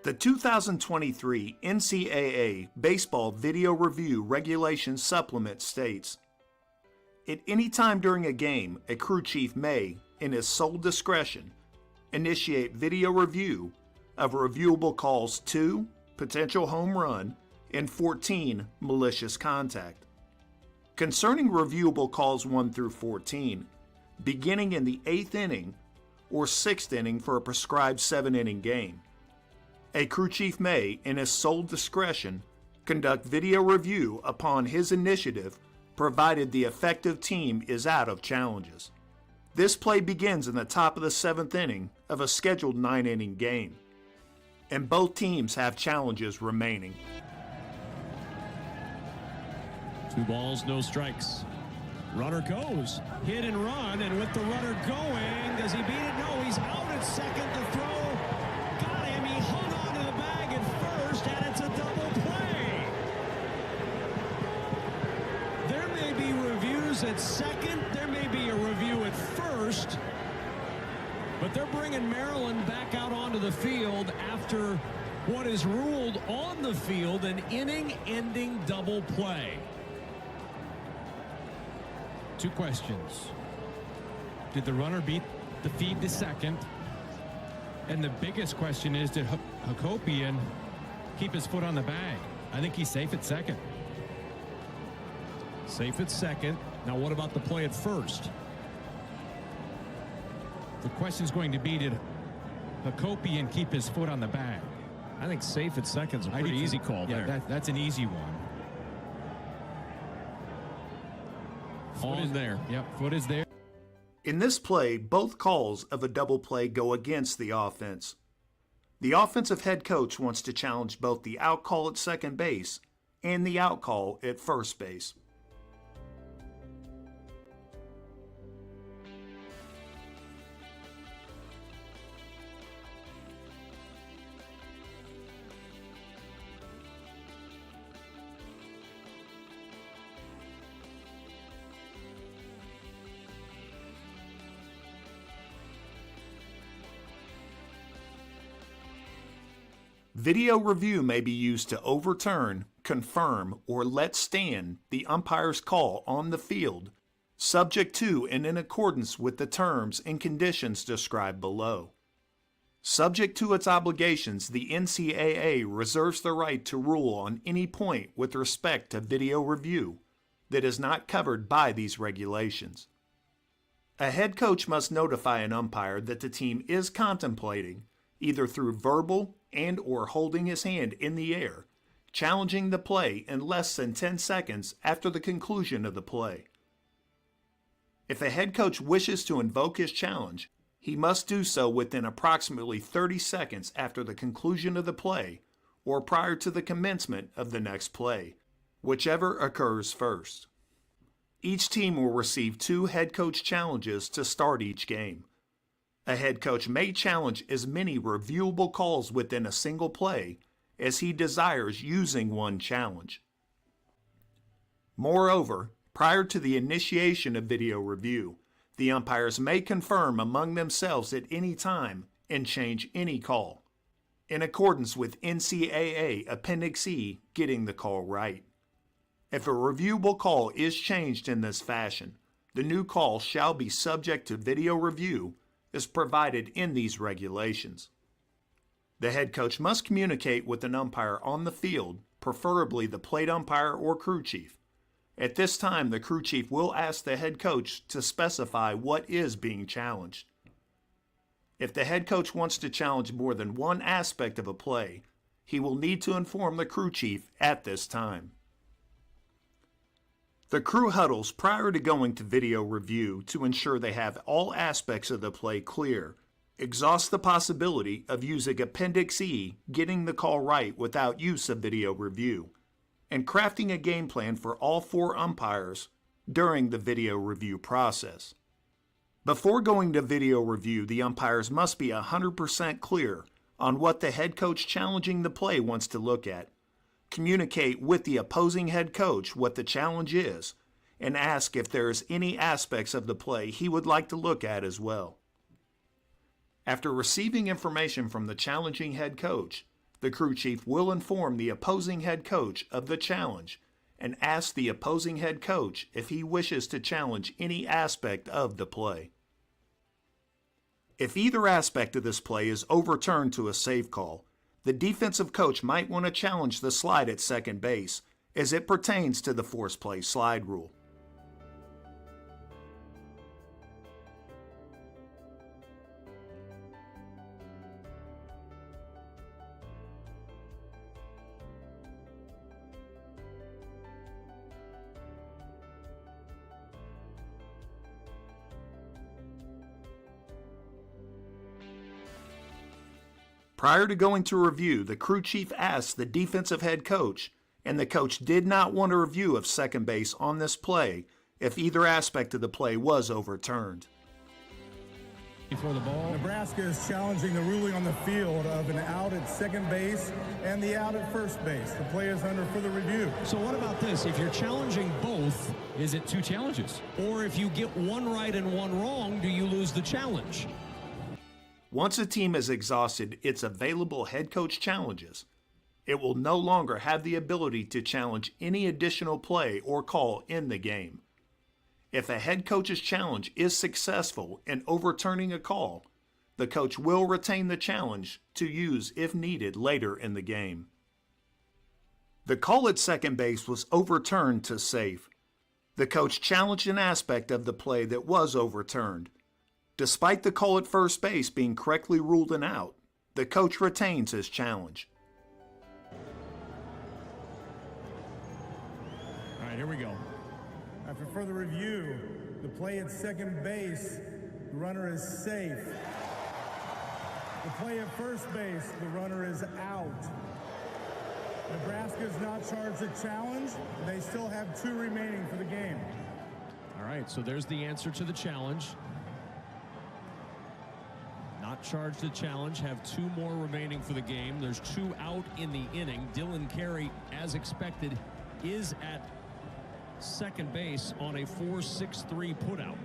The 2023 NCAA Baseball Video Review Regulation Supplement states, "At any time during a game, a crew chief may, in his sole discretion, initiate video review of reviewable calls 2, potential home run, and 14, malicious contact. Concerning reviewable calls 1 through 14, beginning in the 8th inning or 6th inning for a prescribed 7-inning game, a crew chief may, in his sole discretion, conduct video review upon his initiative provided the effective team is out of challenges. This play begins in the top of the 7th inning of a scheduled 9-inning game, and both teams have challenges remaining." 2 balls, no strikes. Runner goes. Hit and run, and with the runner going, does he beat it? No, he's out at second. The throw got him. He hung on to the bag at first, and it's a double play. There may be reviews at second. There may be a review at first. But they're bringing Maryland back out onto the field after what is ruled on the field an inning-ending double play. 2 questions. Did the runner beat the feed to second? And the biggest question is, did Hakopian keep his foot on the bag? I think he's safe at second. Safe at second. Now what about the play at first? The question's going to be, did Hakopian keep his foot on the bag? I think safe at second's a pretty easy call there. Yeah, that's an easy one. Foot is there. Yep, foot is there. In this play, both calls of a double play go against the offense. The offensive head coach wants to challenge both the out call at second base and the out call at first base. Video review may be used to overturn, confirm, or let stand the umpire's call on the field, subject to and in accordance with the terms and conditions described below. Subject to its obligations, the NCAA reserves the right to rule on any point with respect to video review that is not covered by these regulations. A head coach must notify an umpire that the team is contemplating, either through verbal and or holding his hand in the air, challenging the play in less than 10 seconds after the conclusion of the play. If a head coach wishes to invoke his challenge, he must do so within approximately 30 seconds after the conclusion of the play or prior to the commencement of the next play, whichever occurs first. Each team will receive 2 head coach challenges to start each game. A head coach may challenge as many reviewable calls within a single play as he desires using one challenge. Moreover, prior to the initiation of video review, the umpires may confirm among themselves at any time and change any call, in accordance with NCAA Appendix E, getting the call right. If a reviewable call is changed in this fashion, the new call shall be subject to video review as provided in these regulations. The head coach must communicate with an umpire on the field, preferably the plate umpire or crew chief. At this time, the crew chief will ask the head coach to specify what is being challenged. If the head coach wants to challenge more than one aspect of a play, he will need to inform the crew chief at this time. The crew huddles prior to going to video review to ensure they have all aspects of the play clear, exhaust the possibility of using Appendix E, getting the call right without use of video review, and crafting a game plan for all 4 umpires during the video review process. Before going to video review, the umpires must be 100% clear on what the head coach challenging the play wants to look at, communicate with the opposing head coach what the challenge is, and ask if there is any aspects of the play he would like to look at as well. After receiving information from the challenging head coach, the crew chief will inform the opposing head coach of the challenge and ask the opposing head coach if he wishes to challenge any aspect of the play. If either aspect of this play is overturned to a safe call, the defensive coach might want to challenge the slide at second base as it pertains to the force play slide rule. Prior to going to review, the crew chief asked the defensive head coach, and the coach did not want a review of second base on this play if either aspect of the play was overturned. Before the ball. Nebraska is challenging the ruling on the field of an out at second base and the out at first base. The play is under further review. So what about this? If you're challenging both, Is it two challenges? or if you get one right and one wrong, do you lose the challenge? Once a team has exhausted its available head coach challenges, it will no longer have the ability to challenge any additional play or call in the game. If a head coach's challenge is successful in overturning a call, the coach will retain the challenge to use if needed later in the game. The call at second base was overturned to safe. The coach challenged an aspect of the play that was overturned. Despite the call at first base being correctly ruled an out, the coach retains his challenge. All right, here we go. After further review, the play at second base, the runner is safe. The play at first base, the runner is out. Nebraska is not charged a challenge. They still have 2 remaining for the game. All right, so there's the answer to the challenge. Not charged the challenge, have 2 more remaining for the game. There's 2 out in the inning. Dylan Carey, as expected, is at second base on a 4-6-3 putout.